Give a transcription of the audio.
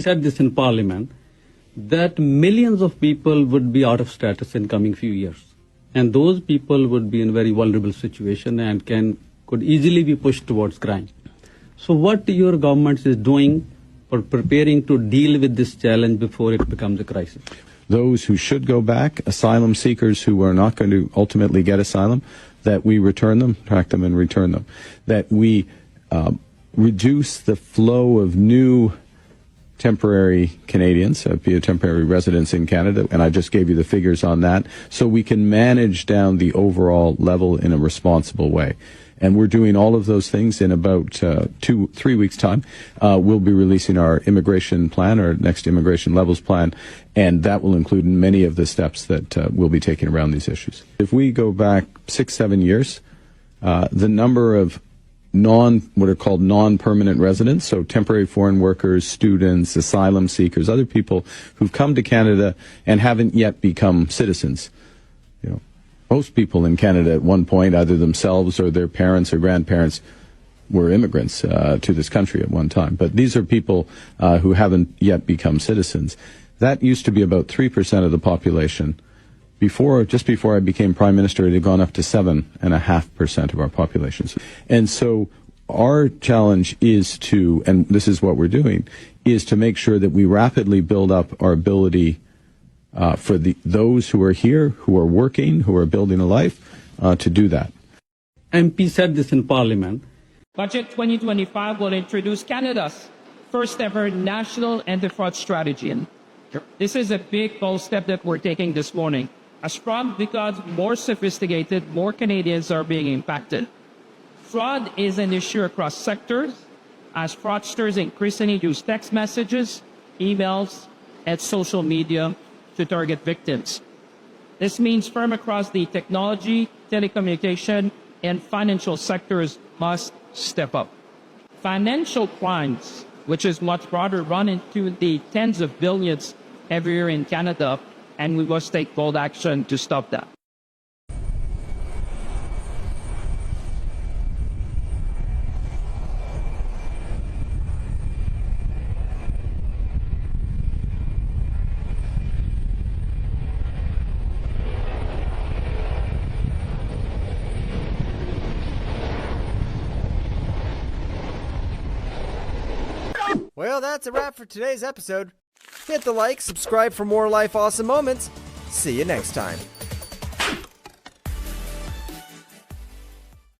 said this in Parliament, that millions of people would be out of status in coming few years. And those people would be in a very vulnerable situation and could easily be pushed towards crime. So what your government is doing for preparing to deal with this challenge before it becomes a crisis? Those who should go back, asylum seekers who are not going to ultimately get asylum, that we return them, track them and return them. That we reduce the flow of new temporary Canadians, be a temporary residents in Canada, and I just gave you the figures on that, so we can manage down the overall level in a responsible way. And we're doing all of those things in about 2-3 weeks' time. We'll be releasing our immigration plan, our next immigration levels plan, and that will include many of the steps that we'll be taking around these issues. If we go back 6-7 years, the number of what are called non-permanent residents, so temporary foreign workers, students, asylum seekers, other people who've come to Canada and haven't yet become citizens. You know, most people in Canada at one point, either themselves or their parents or grandparents, were immigrants to this country at one time. But these are people who haven't yet become citizens. That used to be about 3% of the population. Just before I became Prime Minister, it had gone up to 7.5% of our population. And so our challenge is to, and this is what we're doing, is to make sure that we rapidly build up our ability for those who are here, who are working, who are building a life, to do that. MP said this in Parliament. Budget 2025 will introduce Canada's first ever national anti-fraud strategy. This is a big bold step that we're taking this morning. As fraud becomes more sophisticated, more Canadians are being impacted. Fraud is an issue across sectors, as fraudsters increasingly use text messages, emails, and social media to target victims. This means firms across the technology, telecommunication, and financial sectors must step up. Financial crimes, which is much broader, run into the tens of billions every year in Canada, and we must take bold action to stop that. Well, that's a wrap for today's episode. Hit the like, subscribe for more life awesome moments. See you next time.